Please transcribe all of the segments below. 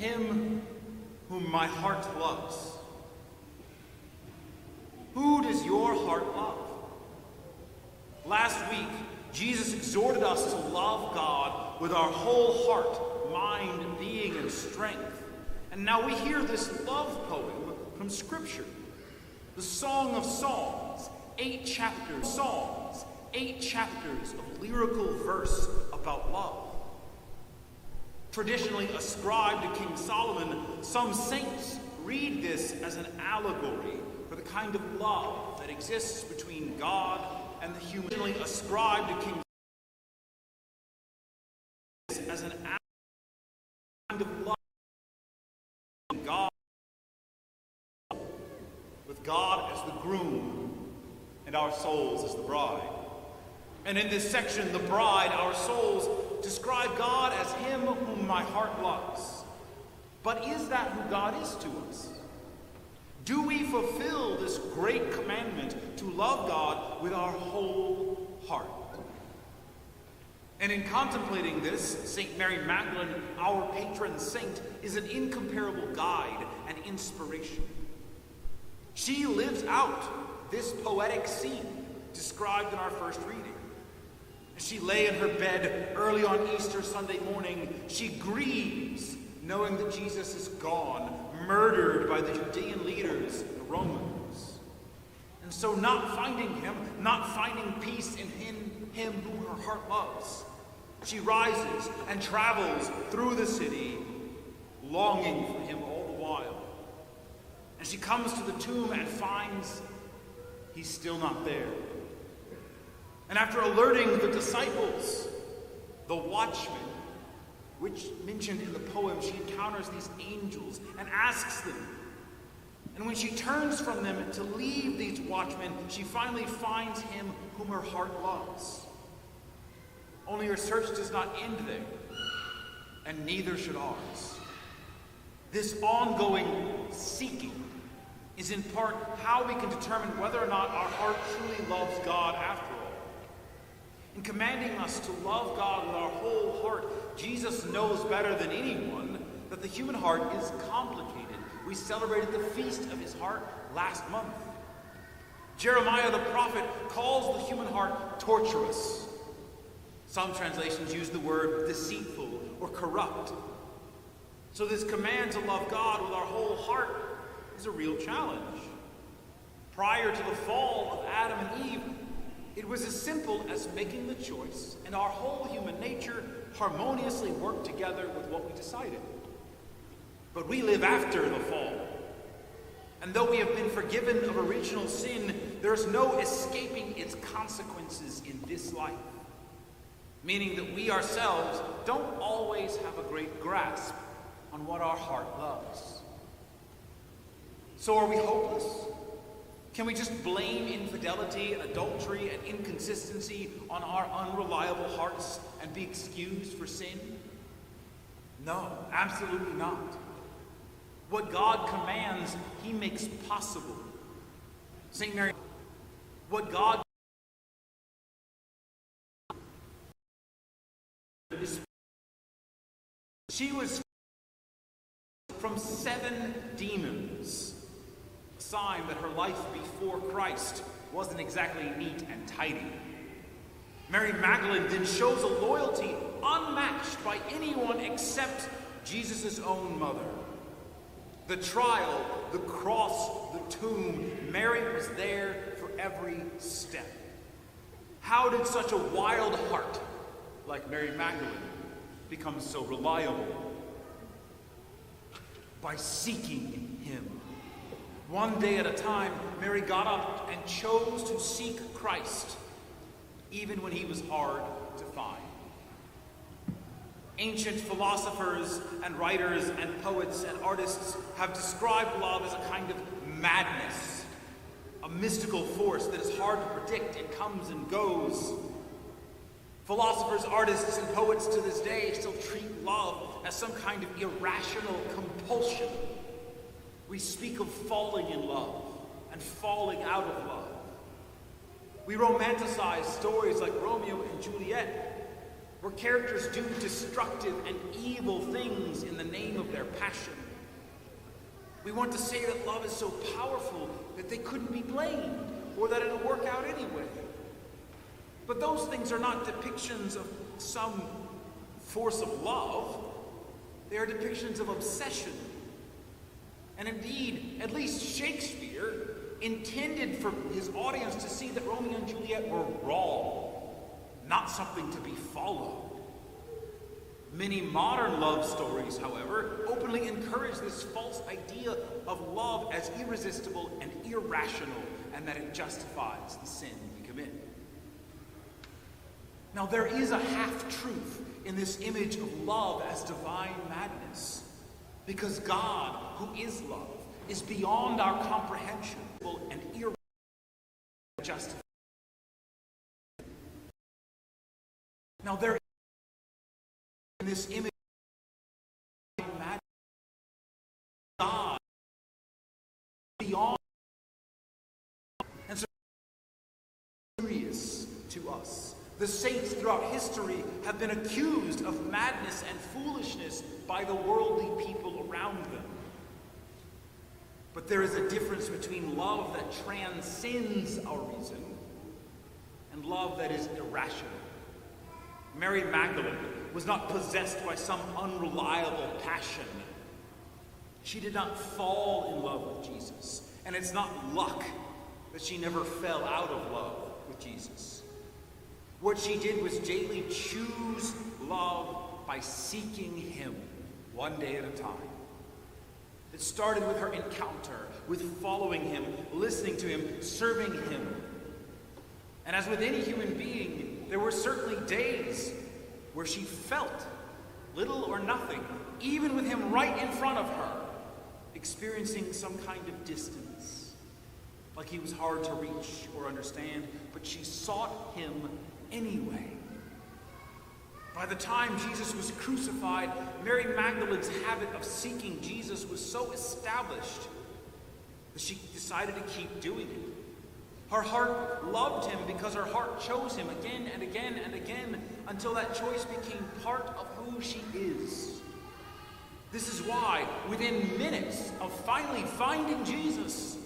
him whom my heart loves. Who does your heart love? Last week, Jesus exhorted us to love God with our whole heart, mind, being, and strength. And now we hear this love poem from Scripture. The Song of Songs, 8 chapters, Songs, 8 chapters of lyrical verse about love. Traditionally ascribed to King Solomon, some saints read this as an allegory for the kind of love that exists between God and the human. Traditionally ascribed to King Solomon as an kind of love between God, with God as the groom and our souls as the bride. And in this section, the bride, our souls, describe God as him whom my heart loves. But is that who God is to us? Do we fulfill this great commandment to love God with our whole heart? And in contemplating this, St. Mary Magdalen, our patron saint, is an incomparable guide and inspiration. She lives out this poetic scene described in our first reading. As she lay in her bed early on Easter Sunday morning, she grieves, knowing that Jesus is gone, murdered by the Judean leaders, the Romans. And so not finding him, not finding peace in him whom her heart loves, she rises and travels through the city, longing for him all the while. And she comes to the tomb and finds he's still not there. And after alerting the disciples, the watchmen, which mentioned in the poem, she encounters these angels and asks them. And when she turns from them to leave these watchmen, she finally finds him whom her heart loves. Only her search does not end there, and neither should ours. This ongoing seeking is in part how we can determine whether or not our heart truly loves God after all. In commanding us to love God with our whole heart, Jesus knows better than anyone that the human heart is complicated. We celebrated the feast of his heart last month. Jeremiah the prophet calls the human heart tortuous. Some translations use the word deceitful or corrupt. So this command to love God with our whole heart is a real challenge. Prior to the fall of Adam and Eve, it was as simple as making the choice, and our whole human nature harmoniously worked together with what we decided. But we live after the fall. And though we have been forgiven of original sin, there's no escaping its consequences in this life. Meaning that we ourselves don't always have a great grasp on what our heart loves. So are we hopeless? Can we just blame infidelity and adultery and inconsistency on our unreliable hearts and be excused for sin? No, absolutely not. What God commands, he makes possible. St. Mary, what God is, she was from 7 demons. Sign that her life before Christ wasn't exactly neat and tidy. Mary Magdalene then shows a loyalty unmatched by anyone except Jesus' own mother. The trial, the cross, the tomb, Mary was there for every step. How did such a wild heart like Mary Magdalene become so reliable? By seeking him. One day at a time, Mary got up and chose to seek Christ, even when he was hard to find. Ancient philosophers and writers and poets and artists have described love as a kind of madness, a mystical force that is hard to predict. It comes and goes. Philosophers, artists, and poets to this day still treat love as some kind of irrational compulsion. We speak of falling in love and falling out of love. We romanticize stories like Romeo and Juliet. where characters do destructive and evil things in the name of their passion. We want to say that love is so powerful that they couldn't be blamed, or that it'll work out anyway. But those things are not depictions of some force of love. They are depictions of obsession. And indeed, at least Shakespeare intended for his audience to see that Romeo and Juliet were wrong, not something to be followed. Many modern love stories, however, openly encourage this false idea of love as irresistible and irrational, and that it justifies the sin we commit. Now, there is a half-truth in this image of love as divine madness, because God, who is love, is beyond our comprehension and irrational justification. Now, there is in this image of madness, God beyond, and so serious to us. The saints throughout history have been accused of madness and foolishness by the worldly people around them. But there is a difference between love that transcends our reason and love that is irrational. Mary Magdalen was not possessed by some unreliable passion. She did not fall in love with Jesus. And it's not luck that she never fell out of love with Jesus. What she did was daily choose love by seeking him one day at a time. It started with her encounter, with following him, listening to him, serving him. And as with any human being, there were certainly days where she felt little or nothing, even with him right in front of her, experiencing some kind of distance, like he was hard to reach or understand, but she sought him anyway. By the time Jesus was crucified, Mary Magdalene's habit of seeking Jesus was so established that she decided to keep doing it. Her heart loved him because her heart chose him again and again and again until that choice became part of who she is. This is why, within minutes of finally finding Jesus,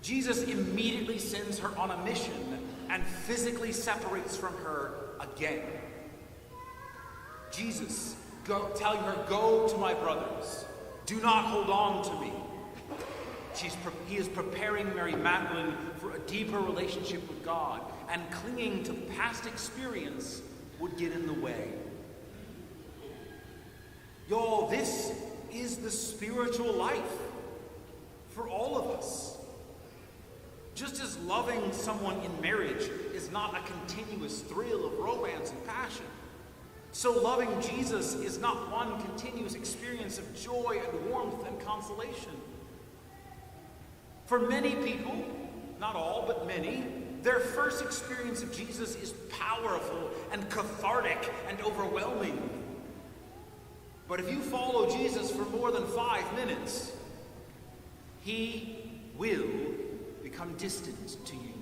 Jesus immediately sends her on a mission and physically separates from her again. Jesus telling her, "Go to my brothers. Do not hold on to me." He is preparing Mary Magdalene for a deeper relationship with God, and clinging to past experience would get in the way. Y'all, this is the spiritual life for all of us. Just as loving someone in marriage is not a continuous thrill of romance and passion, so loving Jesus is not one continuous experience of joy and warmth and consolation. For many people, not all, but many, their first experience of Jesus is powerful and cathartic and overwhelming. But if you follow Jesus for more than 5 minutes, he will become distant to you.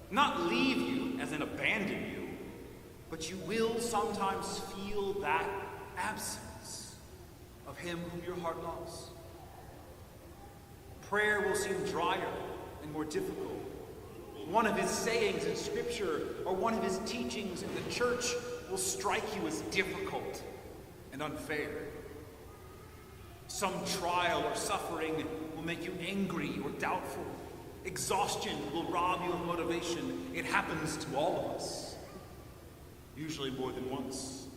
Not leave you, as in abandon you, but you will sometimes feel that absence of him whom your heart loves. Prayer will seem drier and more difficult. One of his sayings in Scripture or one of his teachings in the church will strike you as difficult and unfair. Some trial or suffering will make you angry or doubtful. Exhaustion will rob you of motivation. It happens to all of us, usually more than once.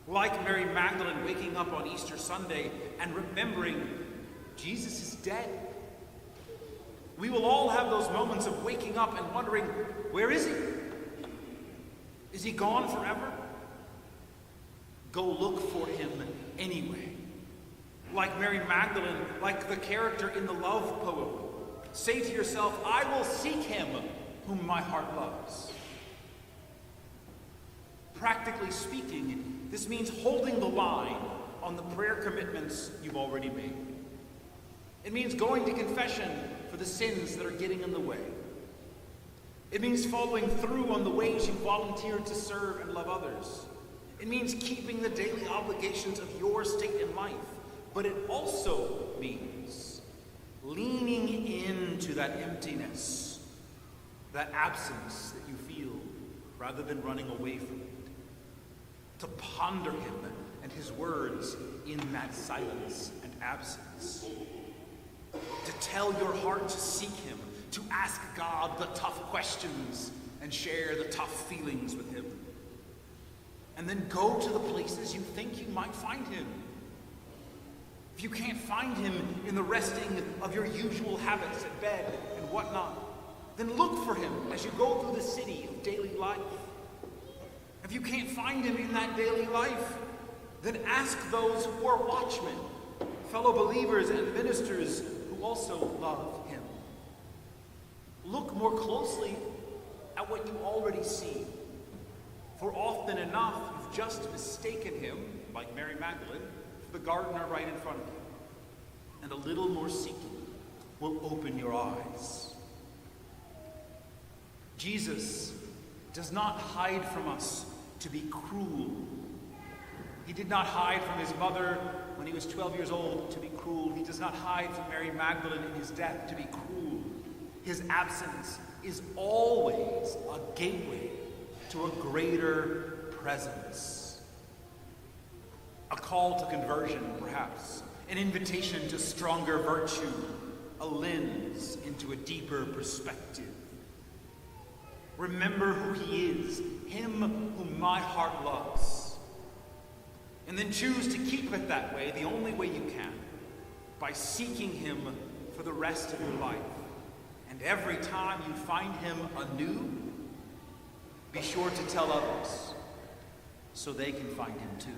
Like Mary Magdalene waking up on Easter Sunday and remembering Jesus is dead. We will all have those moments of waking up and wondering, where is he? Is he gone forever? Go look for him anyway. Like Mary Magdalene, like the character in the love poem, say to yourself, I will seek him whom my heart loves. Practically speaking, this means holding the line on the prayer commitments you've already made. It means going to confession for the sins that are getting in the way. It means following through on the ways you volunteered to serve and love others. It means keeping the daily obligations of your state in life. But it also means leaning into that emptiness, that absence that you feel, rather than running away from it. To ponder him and his words in that silence and absence. To tell your heart to seek him, to ask God the tough questions and share the tough feelings with him. And then go to the places you think you might find him. If you can't find him in the resting of your usual habits at bed and whatnot, then look for him as you go through the city of daily life. If you can't find him in that daily life, then ask those who are watchmen, fellow believers and ministers who also love him. Look more closely at what you already see. For often enough, you've just mistaken him, like Mary Magdalen, for the gardener right in front of you. And a little more seeking will open your eyes. Jesus does not hide from us to be cruel. He did not hide from his mother when he was 12 years old to be cruel. He does not hide from Mary Magdalene in his death to be cruel. His absence is always a gateway to a greater presence. A call to conversion, perhaps. An invitation to stronger virtue. A lens into a deeper perspective. Remember who he is, him whom my heart loves. And then choose to keep it that way, the only way you can, by seeking him for the rest of your life. And every time you find him anew, be sure to tell others so they can find him too.